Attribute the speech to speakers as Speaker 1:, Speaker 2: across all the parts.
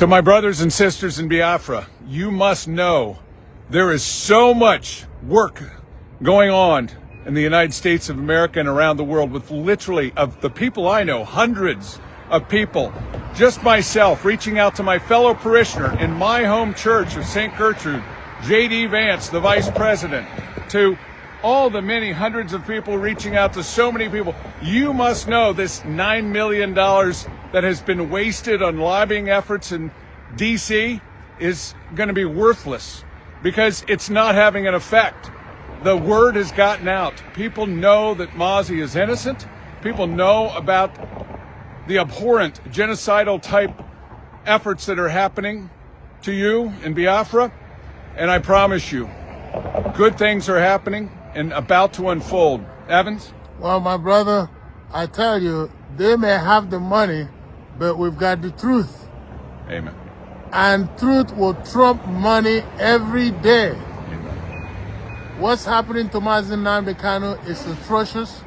Speaker 1: To my brothers and sisters in Biafra, you must know there is so much work going on in the United States of America and around the world with literally, of the people I know, hundreds of people, just myself, reaching out to my fellow parishioner in my home church of St. Gertrude, J.D. Vance, the vice president, to all the many hundreds of people reaching out to so many people. You must know this $9 million that has been wasted on lobbying efforts in D.C. is going to be worthless because it's not having an effect. The word has gotten out. People know that Mazy is innocent. People know about the abhorrent genocidal type efforts that are happening to you in Biafra. And I promise you, good things are happening and about to unfold. Evans?
Speaker 2: Well, my brother, I tell you, they may have the money, but we've got the truth.
Speaker 1: Amen.
Speaker 2: And truth will trump money every day.
Speaker 1: Amen.
Speaker 2: What's happening to Mazy Nnamdi Kanu is atrocious.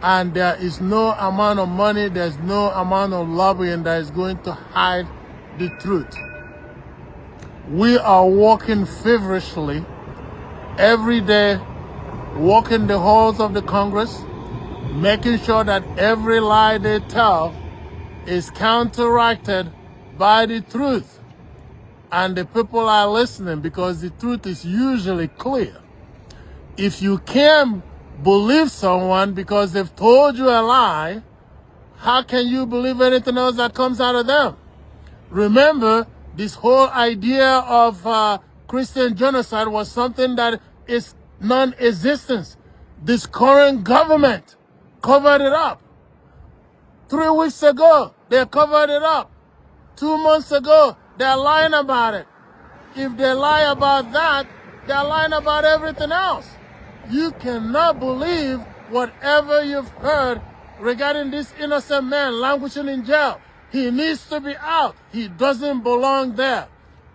Speaker 2: And there is no amount of money, there's no amount of lobbying that is going to hide the truth. We are working feverishly every day, walking the halls of the Congress, making sure that every lie they tell is counteracted by the truth. And the people are listening because the truth is usually clear. If you can't believe someone because they've told you a lie, how can you believe anything else that comes out of them? Remember, this whole idea of Christian genocide was something that is non-existent. This current government covered it up. 3 weeks ago, they covered it up. 2 months ago, they're lying about it. If they lie about that, they're lying about everything else. You cannot believe whatever you've heard regarding this innocent man languishing in jail. He needs to be out. He doesn't belong there.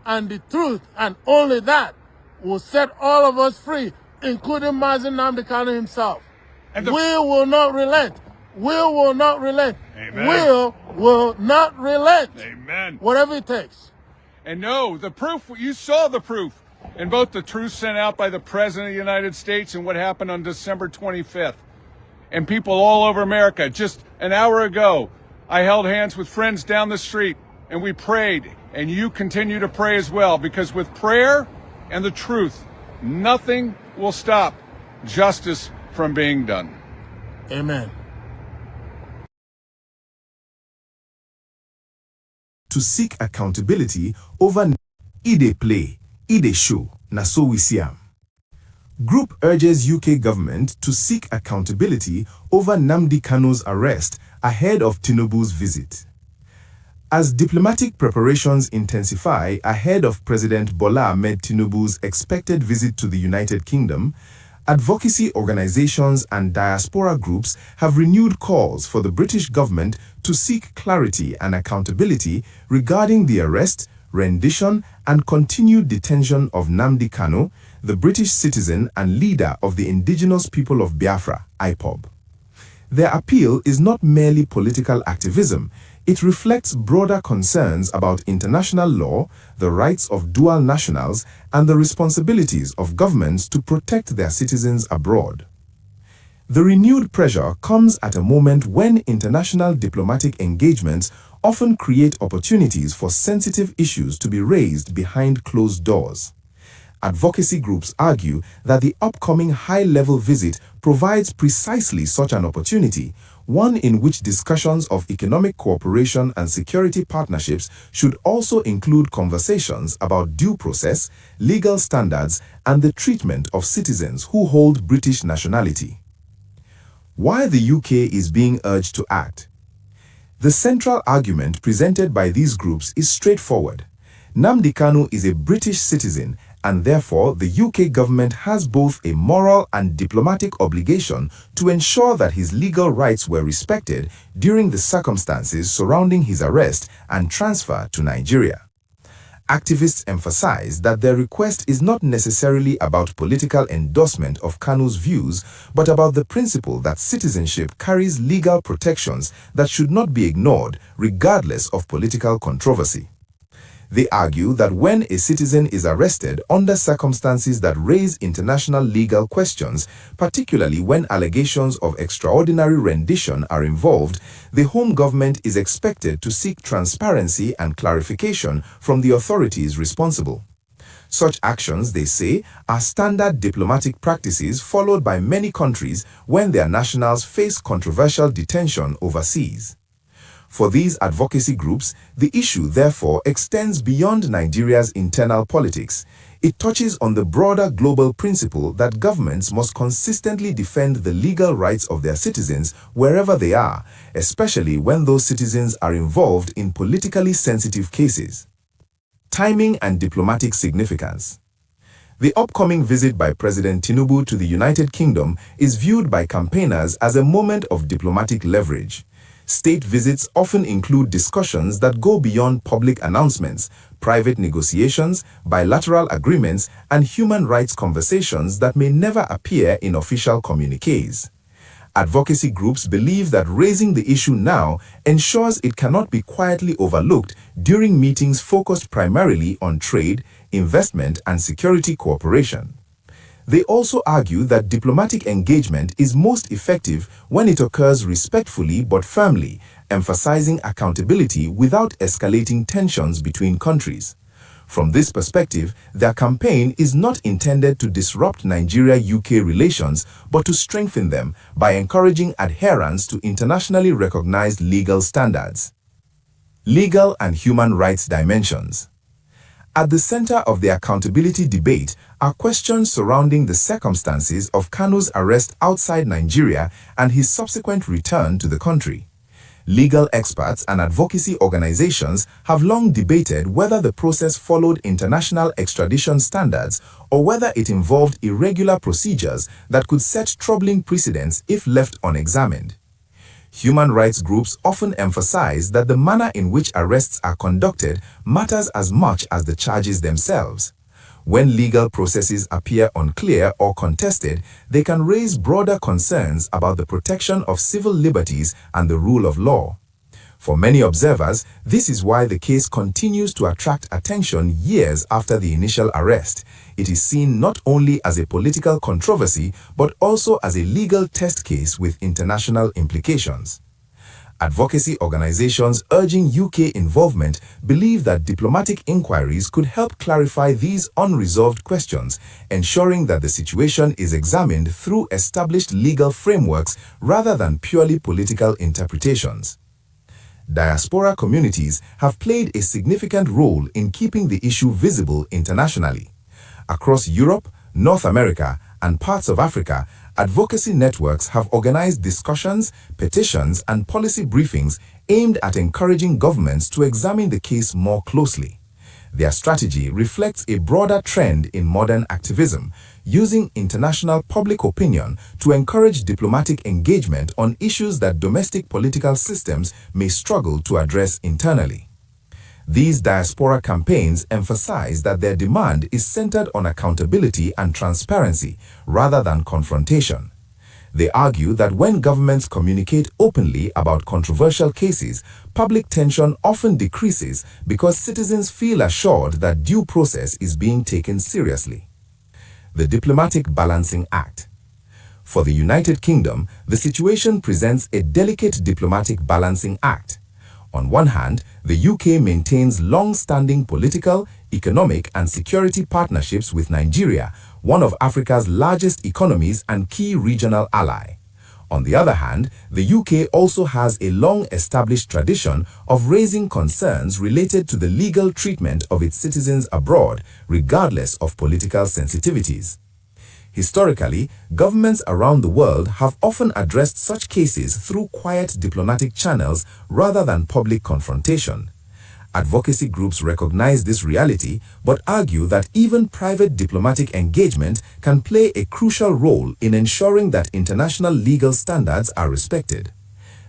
Speaker 2: And the truth, and only that, will set all of us free, including Mazy Nnamdi Kanu himself. And we will not relent. We will not relent.
Speaker 1: Amen.
Speaker 2: We will not relent.
Speaker 1: Amen.
Speaker 2: Whatever it takes.
Speaker 1: And no, the proof, you saw the proof in both the truth sent out by the President of the United States and what happened on December 25th. And people all over America. Just an hour ago, I held hands with friends down the street and we prayed. And you continue to pray as well, because with prayer and the truth, nothing will stop justice from being done.
Speaker 2: Amen.
Speaker 3: To seek accountability over Ide play, Ide show, na so we see am. Group urges UK government to seek accountability over Nnamdi Kanu's arrest ahead of TINUBU's visit. As diplomatic preparations intensify ahead of President Bola Ahmed Tinubu's expected visit to the United Kingdom, advocacy organizations and diaspora groups have renewed calls for the British government to seek clarity and accountability regarding the arrest, rendition, and continued detention of Nnamdi Kanu, the British citizen and leader of the indigenous people of Biafra, IPOB. Their appeal is not merely political activism. It reflects broader concerns about international law, the rights of dual nationals, and the responsibilities of governments to protect their citizens abroad. The renewed pressure comes at a moment when international diplomatic engagements often create opportunities for sensitive issues to be raised behind closed doors. Advocacy groups argue that the upcoming high-level visit provides precisely such an opportunity, one in which discussions of economic cooperation and security partnerships should also include conversations about due process, legal standards, and the treatment of citizens who hold British nationality. Why the UK is being urged to act? The central argument presented by these groups is straightforward. Nnamdi Kanu is a British citizen, and therefore the UK government has both a moral and diplomatic obligation to ensure that his legal rights were respected during the circumstances surrounding his arrest and transfer to Nigeria. Activists emphasize that their request is not necessarily about political endorsement of Kanu's views, but about the principle that citizenship carries legal protections that should not be ignored regardless of political controversy. They argue that when a citizen is arrested under circumstances that raise international legal questions, particularly when allegations of extraordinary rendition are involved, the home government is expected to seek transparency and clarification from the authorities responsible. Such actions, they say, are standard diplomatic practices followed by many countries when their nationals face controversial detention overseas. For these advocacy groups, the issue therefore extends beyond Nigeria's internal politics. It touches on the broader global principle that governments must consistently defend the legal rights of their citizens wherever they are, especially when those citizens are involved in politically sensitive cases. Timing and diplomatic significance. The upcoming visit by President Tinubu to the United Kingdom is viewed by campaigners as a moment of diplomatic leverage. State visits often include discussions that go beyond public announcements, private negotiations, bilateral agreements, and human rights conversations that may never appear in official communiques. Advocacy groups believe that raising the issue now ensures it cannot be quietly overlooked during meetings focused primarily on trade, investment, and security cooperation. They also argue that diplomatic engagement is most effective when it occurs respectfully but firmly, emphasizing accountability without escalating tensions between countries. From this perspective, their campaign is not intended to disrupt Nigeria-UK relations, but to strengthen them by encouraging adherence to internationally recognized legal standards. Legal and human rights dimensions. At the center of the accountability debate are questions surrounding the circumstances of Kanu's arrest outside Nigeria and his subsequent return to the country. Legal experts and advocacy organizations have long debated whether the process followed international extradition standards or whether it involved irregular procedures that could set troubling precedents if left unexamined. Human rights groups often emphasize that the manner in which arrests are conducted matters as much as the charges themselves. When legal processes appear unclear or contested, they can raise broader concerns about the protection of civil liberties and the rule of law. For many observers, this is why the case continues to attract attention years after the initial arrest. It is seen not only as a political controversy, but also as a legal test case with international implications. Advocacy organizations urging UK involvement believe that diplomatic inquiries could help clarify these unresolved questions, ensuring that the situation is examined through established legal frameworks rather than purely political interpretations. Diaspora communities have played a significant role in keeping the issue visible internationally. Across Europe, North America, and parts of Africa, advocacy networks have organized discussions, petitions, and policy briefings aimed at encouraging governments to examine the case more closely. Their strategy reflects a broader trend in modern activism, using international public opinion to encourage diplomatic engagement on issues that domestic political systems may struggle to address internally. These diaspora campaigns emphasize that their demand is centered on accountability and transparency rather than confrontation. They argue that when governments communicate openly about controversial cases, public tension often decreases because citizens feel assured that due process is being taken seriously. The Diplomatic Balancing Act. For the United Kingdom, the situation presents a delicate diplomatic balancing act. On one hand, the UK maintains long-standing political, economic, and security partnerships with Nigeria, one of Africa's largest economies and key regional ally. On the other hand, the UK also has a long-established tradition of raising concerns related to the legal treatment of its citizens abroad, regardless of political sensitivities. Historically, governments around the world have often addressed such cases through quiet diplomatic channels rather than public confrontation. Advocacy groups recognize this reality but argue that even private diplomatic engagement can play a crucial role in ensuring that international legal standards are respected.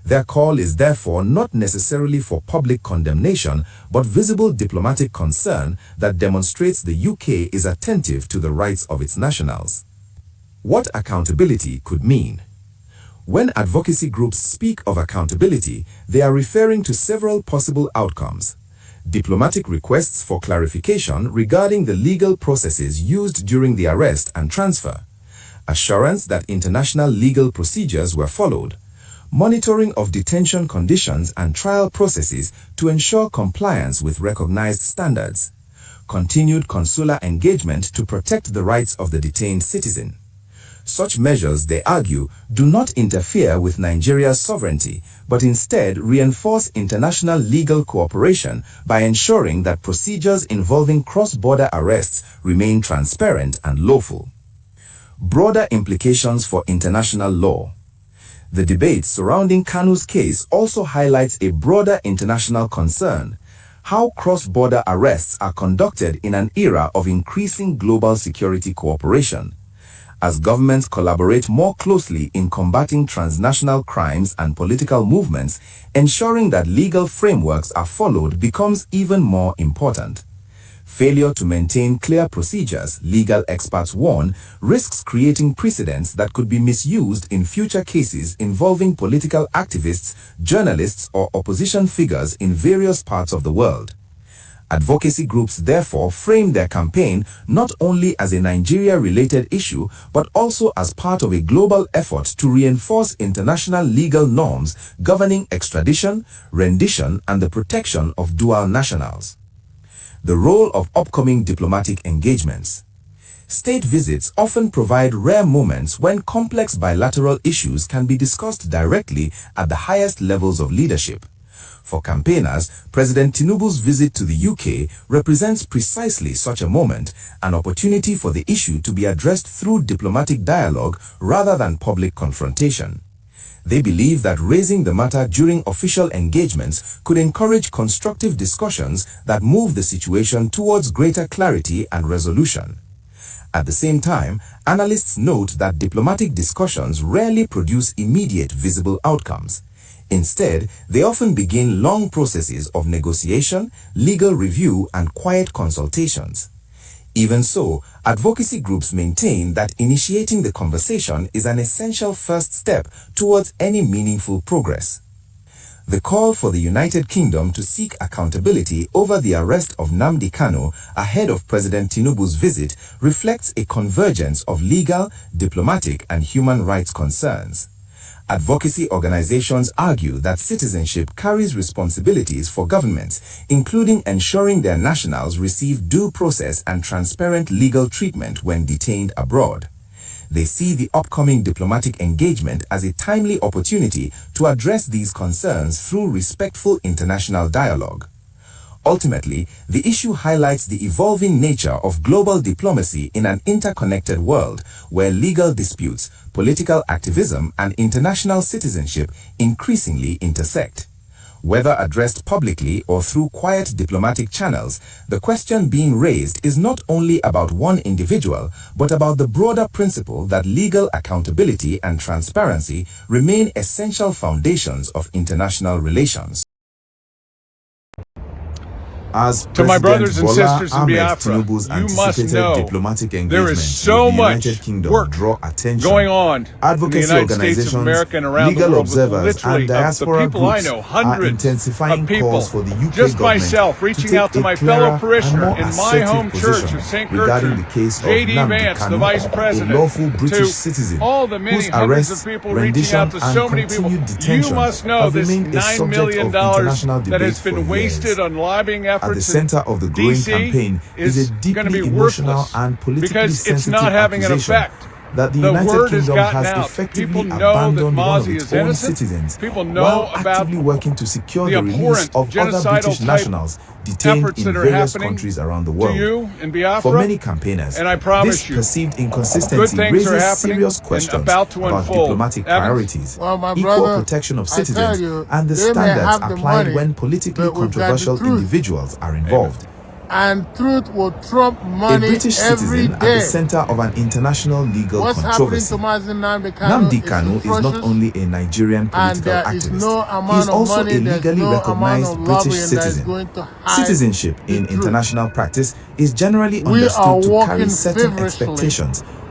Speaker 3: Their call is therefore not necessarily for public condemnation but visible diplomatic concern that demonstrates the UK is attentive to the rights of its nationals. What accountability could mean. When advocacy groups speak of accountability, they are referring to several possible outcomes. diplomatic requests for clarification regarding the legal processes used during the arrest and transfer, assurance that international legal procedures were followed, monitoring of detention conditions and trial processes to ensure compliance with recognized standards, continued consular engagement to protect the rights of the detained citizen. Such measures, they argue, do not interfere with Nigeria's sovereignty, but instead reinforce international legal cooperation by ensuring that procedures involving cross-border arrests remain transparent and lawful. Broader implications for international law. The debate surrounding Kanu's case also highlights a broader international concern: how cross-border arrests are conducted in an era of increasing global security cooperation. As governments collaborate more closely in combating transnational crimes and political movements, ensuring that legal frameworks are followed becomes even more important. Failure to maintain clear procedures, legal experts warn, risks creating precedents that could be misused in future cases involving political activists, journalists, or opposition figures in various parts of the world. Advocacy groups therefore frame their campaign not only as a Nigeria-related issue, but also as part of a global effort to reinforce international legal norms governing extradition, rendition, and the protection of dual nationals. The role of upcoming diplomatic engagements. State visits often provide rare moments when complex bilateral issues can be discussed directly at the highest levels of leadership. For campaigners, President Tinubu's visit to the UK represents precisely such a moment, an opportunity for the issue to be addressed through diplomatic dialogue rather than public confrontation. They believe that raising the matter during official engagements could encourage constructive discussions that move the situation towards greater clarity and resolution. At the same time, analysts note that diplomatic discussions rarely produce immediate visible outcomes. Instead, they often begin long processes of negotiation, legal review, and quiet consultations. Even so, advocacy groups maintain that initiating the conversation is an essential first step towards any meaningful progress. The call for the United Kingdom to seek accountability over the arrest of Nnamdi Kanu ahead of President Tinubu's visit reflects a convergence of legal, diplomatic, and human rights concerns. Advocacy organizations argue that citizenship carries responsibilities for governments, including ensuring their nationals receive due process and transparent legal treatment when detained abroad. They see the upcoming diplomatic engagement as a timely opportunity to address these concerns through respectful international dialogue. Ultimately, the issue highlights the evolving nature of global diplomacy in an interconnected world where legal disputes, political activism, and international citizenship increasingly intersect. Whether addressed publicly or through quiet diplomatic channels, the question being raised is not only about one individual, but about the broader principle that legal accountability and transparency remain essential foundations of international relations.
Speaker 1: As to my brothers and sisters in Biafra, you must know there is so much work going on in the United States of America and around the world with literally of the people I know, hundreds of people, just myself reaching out to my fellow parishioner in my home church of St. Gertrude, J.D. Vance, the Vice President, to all the many hundreds of people reaching out to so many people. You must know this $9 million that has been wasted on lobbying efforts
Speaker 3: at the center of the growing campaign is a deeply emotional and politically sensitive accusation that the United Kingdom has effectively abandoned one of its own citizens while actively working to secure the release of other British nationals detained in various countries around the world. For many campaigners, this perceived inconsistency raises serious questions about diplomatic priorities, equal protection of citizens, and the standards applied when politically controversial individuals are involved.
Speaker 2: And truth will trump money
Speaker 3: a British citizen at the center of an international legal controversy. Nnamdi Kanu is not only a Nigerian political activist, he is also a legally recognized British citizen. Citizenship in international practice is generally understood to carry certain expectations,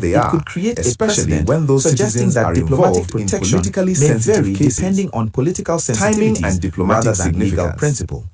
Speaker 3: they
Speaker 4: it
Speaker 3: are,
Speaker 4: could create a
Speaker 3: especially
Speaker 4: precedent
Speaker 3: when those
Speaker 4: suggesting
Speaker 3: citizens
Speaker 4: that
Speaker 3: are
Speaker 4: diplomatic
Speaker 3: involved in
Speaker 4: protection
Speaker 3: politically
Speaker 4: may
Speaker 3: sensitive
Speaker 4: vary
Speaker 3: cases.
Speaker 4: depending on political
Speaker 3: Timing
Speaker 4: sensitivities
Speaker 3: and diplomatic
Speaker 4: rather than legal
Speaker 3: significance.
Speaker 4: principle.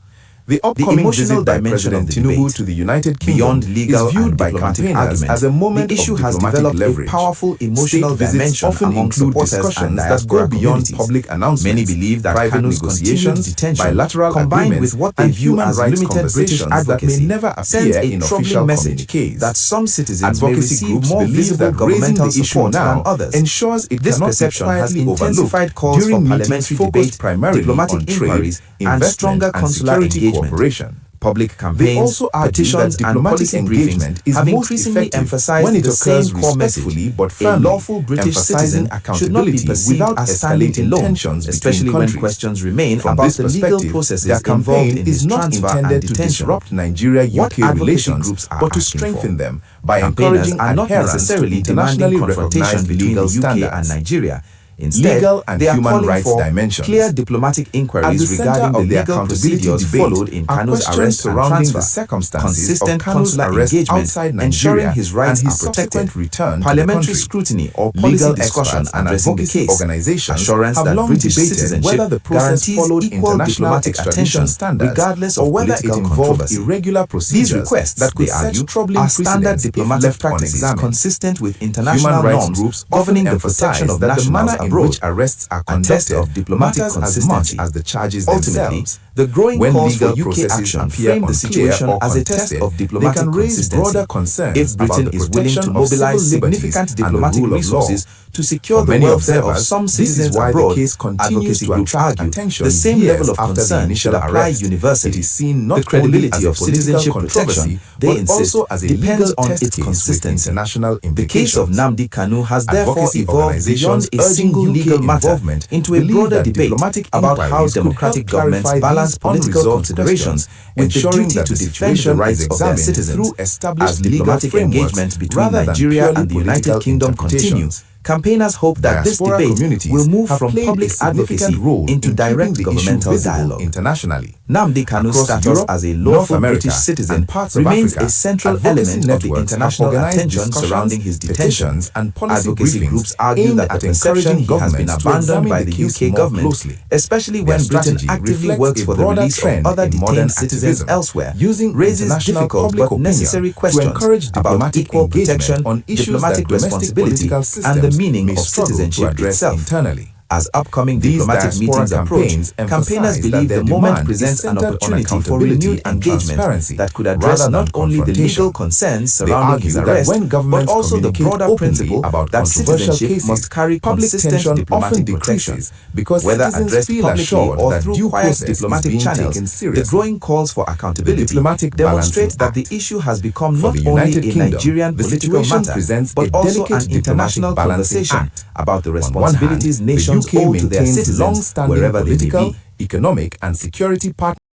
Speaker 3: The upcoming
Speaker 4: emotional
Speaker 3: visit by
Speaker 4: dimension of
Speaker 3: President
Speaker 4: the
Speaker 3: Tinubu
Speaker 4: debate,
Speaker 3: to the United Kingdom
Speaker 4: beyond legal
Speaker 3: is viewed
Speaker 4: and
Speaker 3: by
Speaker 4: diplomatic
Speaker 3: campaigners
Speaker 4: argument,
Speaker 3: as a moment
Speaker 4: the issue
Speaker 3: of
Speaker 4: has
Speaker 3: diplomatic
Speaker 4: developed
Speaker 3: leverage.
Speaker 4: a powerful emotional
Speaker 3: State visits
Speaker 4: dimension
Speaker 3: often
Speaker 4: among
Speaker 3: include
Speaker 4: supporters and
Speaker 3: discussions that
Speaker 4: diaspora
Speaker 3: go beyond
Speaker 4: communities.
Speaker 3: public announcements,
Speaker 4: Many believe that
Speaker 3: private
Speaker 4: Kanu's continued
Speaker 3: negotiations,
Speaker 4: detention,
Speaker 3: bilateral
Speaker 4: combined
Speaker 3: agreements,
Speaker 4: with what they
Speaker 3: and
Speaker 4: view
Speaker 3: human
Speaker 4: as
Speaker 3: rights
Speaker 4: limited British
Speaker 3: conversations that may
Speaker 4: advocacy,
Speaker 3: never
Speaker 4: sends
Speaker 3: appear
Speaker 4: a
Speaker 3: in
Speaker 4: troubling
Speaker 3: official
Speaker 4: message
Speaker 3: communiques.
Speaker 4: that some citizens may
Speaker 3: Advocacy
Speaker 4: receive
Speaker 3: groups
Speaker 4: more
Speaker 3: believe
Speaker 4: visible
Speaker 3: that raising
Speaker 4: governmental
Speaker 3: the issue
Speaker 4: support
Speaker 3: now
Speaker 4: than others.
Speaker 3: ensures it
Speaker 4: This
Speaker 3: cannot be
Speaker 4: perception has
Speaker 3: quietly overlooked
Speaker 4: intensified calls for
Speaker 3: during meetings
Speaker 4: parliamentary
Speaker 3: focused
Speaker 4: debate,
Speaker 3: primarily
Speaker 4: diplomatic
Speaker 3: on trade,
Speaker 4: inquiries, and
Speaker 3: investment,
Speaker 4: stronger
Speaker 3: and
Speaker 4: consular
Speaker 3: security
Speaker 4: engagement.
Speaker 3: cooperation.
Speaker 4: Public
Speaker 3: They
Speaker 4: campaigns,
Speaker 3: also argue that
Speaker 4: petitions, and
Speaker 3: diplomatic
Speaker 4: policy
Speaker 3: engagement
Speaker 4: briefings
Speaker 3: is
Speaker 4: have
Speaker 3: most
Speaker 4: increasingly
Speaker 3: effective
Speaker 4: emphasized
Speaker 3: when it
Speaker 4: the same
Speaker 3: occurs
Speaker 4: core message.
Speaker 3: respectfully but
Speaker 4: A
Speaker 3: firmly,
Speaker 4: lawful British
Speaker 3: emphasizing
Speaker 4: citizen should not be
Speaker 3: accountability
Speaker 4: perceived
Speaker 3: without
Speaker 4: as standing
Speaker 3: escalating
Speaker 4: alone,
Speaker 3: tensions
Speaker 4: especially
Speaker 3: between
Speaker 4: when
Speaker 3: countries.
Speaker 4: questions remain
Speaker 3: From
Speaker 4: about
Speaker 3: this
Speaker 4: the legal
Speaker 3: perspective,
Speaker 4: processes
Speaker 3: their
Speaker 4: involved
Speaker 3: campaign
Speaker 4: in
Speaker 3: is
Speaker 4: his
Speaker 3: not
Speaker 4: transfer and
Speaker 3: intended to
Speaker 4: detention.
Speaker 3: disrupt Nigeria-UK
Speaker 4: What advocacy
Speaker 3: relations,
Speaker 4: groups are
Speaker 3: but to
Speaker 4: asking
Speaker 3: strengthen
Speaker 4: for.
Speaker 3: them by
Speaker 4: Campaigners
Speaker 3: encouraging
Speaker 4: are not
Speaker 3: adherence to
Speaker 4: necessarily
Speaker 3: internationally
Speaker 4: demanding confrontation
Speaker 3: recognized
Speaker 4: between
Speaker 3: legal
Speaker 4: the UK and
Speaker 3: standards.
Speaker 4: Nigeria. Instead,
Speaker 3: Legal and
Speaker 4: they are
Speaker 3: human
Speaker 4: calling
Speaker 3: rights
Speaker 4: for
Speaker 3: dimensions.
Speaker 4: clear diplomatic
Speaker 3: At the
Speaker 4: inquiries
Speaker 3: center
Speaker 4: regarding the
Speaker 3: of the
Speaker 4: legal
Speaker 3: accountability
Speaker 4: procedures
Speaker 3: debate
Speaker 4: followed in
Speaker 3: are
Speaker 4: Kanu's
Speaker 3: questions
Speaker 4: arrest and
Speaker 3: surrounding
Speaker 4: transfer,
Speaker 3: the circumstances
Speaker 4: consistent
Speaker 3: of Kanu's
Speaker 4: consular
Speaker 3: arrest
Speaker 4: engagement,
Speaker 3: outside
Speaker 4: ensuring
Speaker 3: Nigeria
Speaker 4: his rights
Speaker 3: and his
Speaker 4: are protected,
Speaker 3: subsequent return to the
Speaker 4: parliamentary
Speaker 3: country.
Speaker 4: scrutiny or
Speaker 3: Legal
Speaker 4: policy discussion
Speaker 3: experts and
Speaker 4: addressing the
Speaker 3: advocacy
Speaker 4: case,
Speaker 3: organizations
Speaker 4: assurance
Speaker 3: have
Speaker 4: that
Speaker 3: long
Speaker 4: British
Speaker 3: debated
Speaker 4: citizenship
Speaker 3: whether the process
Speaker 4: guarantees
Speaker 3: followed
Speaker 4: equal
Speaker 3: international
Speaker 4: diplomatic
Speaker 3: extradition
Speaker 4: attention
Speaker 3: standards
Speaker 4: regardless
Speaker 3: or
Speaker 4: of
Speaker 3: whether it
Speaker 4: political
Speaker 3: involved
Speaker 4: controversy.
Speaker 3: irregular
Speaker 4: These
Speaker 3: procedures
Speaker 4: requests,
Speaker 3: that could
Speaker 4: they
Speaker 3: set
Speaker 4: argue,
Speaker 3: troubling
Speaker 4: are standard
Speaker 3: precedents if
Speaker 4: diplomatic
Speaker 3: left
Speaker 4: practices
Speaker 3: unexamined.
Speaker 4: consistent with international
Speaker 3: Human rights
Speaker 4: norms
Speaker 3: groups
Speaker 4: governing
Speaker 3: often
Speaker 4: the protection
Speaker 3: emphasize
Speaker 4: of
Speaker 3: that the
Speaker 4: nationals
Speaker 3: manner in
Speaker 4: abroad.
Speaker 3: which arrests are
Speaker 4: A test
Speaker 3: conducted
Speaker 4: of diplomatic
Speaker 3: matters as much
Speaker 4: consistency.
Speaker 3: as the charges
Speaker 4: Ultimately,
Speaker 3: themselves.
Speaker 4: the growing
Speaker 3: When
Speaker 4: calls for
Speaker 3: legal
Speaker 4: UK
Speaker 3: processes
Speaker 4: action
Speaker 3: appear
Speaker 4: frame the
Speaker 3: unclear
Speaker 4: situation
Speaker 3: or
Speaker 4: as a test
Speaker 3: contested,
Speaker 4: of
Speaker 3: they
Speaker 4: diplomatic
Speaker 3: can raise
Speaker 4: consistency.
Speaker 3: broader concerns
Speaker 4: If
Speaker 3: about
Speaker 4: Britain
Speaker 3: the
Speaker 4: is willing to
Speaker 3: protection of civil
Speaker 4: mobilize
Speaker 3: liberties
Speaker 4: significant
Speaker 3: and the
Speaker 4: diplomatic
Speaker 3: rule of law.
Speaker 4: resources to secure
Speaker 3: For
Speaker 4: the
Speaker 3: many
Speaker 4: welfare of
Speaker 3: observers,
Speaker 4: some
Speaker 3: this is
Speaker 4: citizens
Speaker 3: why
Speaker 4: abroad,
Speaker 3: the case continues
Speaker 4: advocacy
Speaker 3: to
Speaker 4: groups
Speaker 3: attract
Speaker 4: argue
Speaker 3: attention
Speaker 4: the same
Speaker 3: years
Speaker 4: level of
Speaker 3: after the
Speaker 4: concern
Speaker 3: initial
Speaker 4: should apply
Speaker 3: arrest.
Speaker 4: universally.
Speaker 3: It is seen not
Speaker 4: The credibility
Speaker 3: only as a
Speaker 4: of
Speaker 3: political
Speaker 4: citizenship
Speaker 3: controversy,
Speaker 4: protection, they
Speaker 3: but
Speaker 4: insist,
Speaker 3: also as a
Speaker 4: depends
Speaker 3: legal
Speaker 4: on
Speaker 3: test
Speaker 4: its
Speaker 3: case with
Speaker 4: consistency.
Speaker 3: international
Speaker 4: The case
Speaker 3: implications.
Speaker 4: of Nnamdi Kanu has therefore
Speaker 3: Advocacy
Speaker 4: evolved beyond
Speaker 3: organizations
Speaker 4: a
Speaker 3: urging
Speaker 4: single
Speaker 3: UK
Speaker 4: legal matter
Speaker 3: involvement
Speaker 4: into a
Speaker 3: believe
Speaker 4: broader
Speaker 3: that
Speaker 4: debate
Speaker 3: diplomatic
Speaker 4: about how
Speaker 3: inquiries could
Speaker 4: democratic
Speaker 3: help
Speaker 4: governments
Speaker 3: clarify
Speaker 4: balance
Speaker 3: these
Speaker 4: political
Speaker 3: unresolved
Speaker 4: considerations
Speaker 3: questions,
Speaker 4: with the
Speaker 3: ensuring
Speaker 4: duty
Speaker 3: that
Speaker 4: to
Speaker 3: the
Speaker 4: defend the
Speaker 3: situation
Speaker 4: rights
Speaker 3: is
Speaker 4: of their
Speaker 3: examined
Speaker 4: citizens.
Speaker 3: through established
Speaker 4: As
Speaker 3: legal
Speaker 4: diplomatic
Speaker 3: frameworks
Speaker 4: engagement between
Speaker 3: rather than
Speaker 4: Nigeria
Speaker 3: purely
Speaker 4: and the United
Speaker 3: political
Speaker 4: Kingdom
Speaker 3: interpretations.
Speaker 4: continues, campaigners hope that this
Speaker 3: Diaspora
Speaker 4: debate
Speaker 3: communities
Speaker 4: will move
Speaker 3: have
Speaker 4: from
Speaker 3: played
Speaker 4: public
Speaker 3: a significant
Speaker 4: advocacy
Speaker 3: role
Speaker 4: into
Speaker 3: in
Speaker 4: direct
Speaker 3: keeping the issue
Speaker 4: governmental
Speaker 3: visible
Speaker 4: dialogue.
Speaker 3: internationally.
Speaker 4: Nnamdi Kanu's
Speaker 3: Across
Speaker 4: status
Speaker 3: Europe,
Speaker 4: as a
Speaker 3: North
Speaker 4: lawful
Speaker 3: America,
Speaker 4: British citizen
Speaker 3: and parts of
Speaker 4: remains
Speaker 3: Africa,
Speaker 4: a central
Speaker 3: advocacy
Speaker 4: element of the
Speaker 3: networks have
Speaker 4: international
Speaker 3: organized
Speaker 4: attention
Speaker 3: discussions,
Speaker 4: surrounding his detention.
Speaker 3: petitions, and policy
Speaker 4: Advocacy
Speaker 3: briefings
Speaker 4: groups argue
Speaker 3: aimed
Speaker 4: that the
Speaker 3: at
Speaker 4: perception
Speaker 3: encouraging
Speaker 4: he has been
Speaker 3: governments to
Speaker 4: abandoned
Speaker 3: examine
Speaker 4: by
Speaker 3: the
Speaker 4: the
Speaker 3: case
Speaker 4: UK
Speaker 3: more
Speaker 4: government,
Speaker 3: closely.
Speaker 4: especially
Speaker 3: Their
Speaker 4: when Britain
Speaker 3: strategy
Speaker 4: actively
Speaker 3: reflects
Speaker 4: works
Speaker 3: a
Speaker 4: for the
Speaker 3: broader
Speaker 4: release of
Speaker 3: trend
Speaker 4: other
Speaker 3: in modern
Speaker 4: detained citizens
Speaker 3: activism,
Speaker 4: elsewhere,
Speaker 3: using
Speaker 4: raises
Speaker 3: international
Speaker 4: difficult
Speaker 3: public
Speaker 4: but necessary
Speaker 3: opinion to
Speaker 4: questions
Speaker 3: encourage
Speaker 4: about
Speaker 3: diplomatic
Speaker 4: equal
Speaker 3: engagement
Speaker 4: protection,
Speaker 3: on issues
Speaker 4: diplomatic
Speaker 3: that domestic
Speaker 4: responsibility,
Speaker 3: political
Speaker 4: and the
Speaker 3: systems
Speaker 4: meaning
Speaker 3: may
Speaker 4: of
Speaker 3: struggle to
Speaker 4: citizenship
Speaker 3: address
Speaker 4: itself.
Speaker 3: internally.
Speaker 4: As upcoming
Speaker 3: These
Speaker 4: diplomatic
Speaker 3: diaspora
Speaker 4: meetings approach,
Speaker 3: campaigns
Speaker 4: campaigners
Speaker 3: emphasize that
Speaker 4: believe
Speaker 3: their
Speaker 4: the moment
Speaker 3: demand is
Speaker 4: presents an
Speaker 3: centered on
Speaker 4: opportunity for
Speaker 3: accountability
Speaker 4: renewed
Speaker 3: and
Speaker 4: engagement
Speaker 3: transparency
Speaker 4: that could address
Speaker 3: rather than
Speaker 4: not only the
Speaker 3: confrontation.
Speaker 4: legal concerns
Speaker 3: They
Speaker 4: surrounding
Speaker 3: argue
Speaker 4: his
Speaker 3: that
Speaker 4: arrest,
Speaker 3: when
Speaker 4: but
Speaker 3: governments
Speaker 4: also the
Speaker 3: communicate
Speaker 4: broader
Speaker 3: openly
Speaker 4: principle
Speaker 3: about
Speaker 4: that
Speaker 3: controversial
Speaker 4: citizenship
Speaker 3: cases,
Speaker 4: must carry
Speaker 3: public
Speaker 4: consistent
Speaker 3: tension
Speaker 4: diplomatic
Speaker 3: often
Speaker 4: protection.
Speaker 3: decreases because
Speaker 4: Whether
Speaker 3: citizens
Speaker 4: addressed
Speaker 3: feel
Speaker 4: publicly
Speaker 3: assured
Speaker 4: or
Speaker 3: that
Speaker 4: through
Speaker 3: due
Speaker 4: quiet
Speaker 3: process is
Speaker 4: diplomatic
Speaker 3: being
Speaker 4: channels,
Speaker 3: taken
Speaker 4: the
Speaker 3: seriously.
Speaker 4: growing calls for
Speaker 3: The
Speaker 4: accountability
Speaker 3: Diplomatic
Speaker 4: demonstrate
Speaker 3: Balancing
Speaker 4: that the
Speaker 3: Act.
Speaker 4: issue has become
Speaker 3: For
Speaker 4: not
Speaker 3: the
Speaker 4: only
Speaker 3: United
Speaker 4: a
Speaker 3: Kingdom,
Speaker 4: Nigerian
Speaker 3: the
Speaker 4: political
Speaker 3: situation
Speaker 4: matter,
Speaker 3: presents
Speaker 4: but
Speaker 3: a
Speaker 4: also
Speaker 3: delicate
Speaker 4: an
Speaker 3: diplomatic
Speaker 4: international
Speaker 3: balancing
Speaker 4: conversation
Speaker 3: act.
Speaker 4: about the
Speaker 3: On one hand,
Speaker 4: responsibilities
Speaker 3: the
Speaker 4: nations
Speaker 3: UK
Speaker 4: owe to their
Speaker 3: maintains
Speaker 4: citizens
Speaker 3: long-standing
Speaker 4: wherever they may
Speaker 3: political,
Speaker 4: be.
Speaker 3: economic, and security partnerships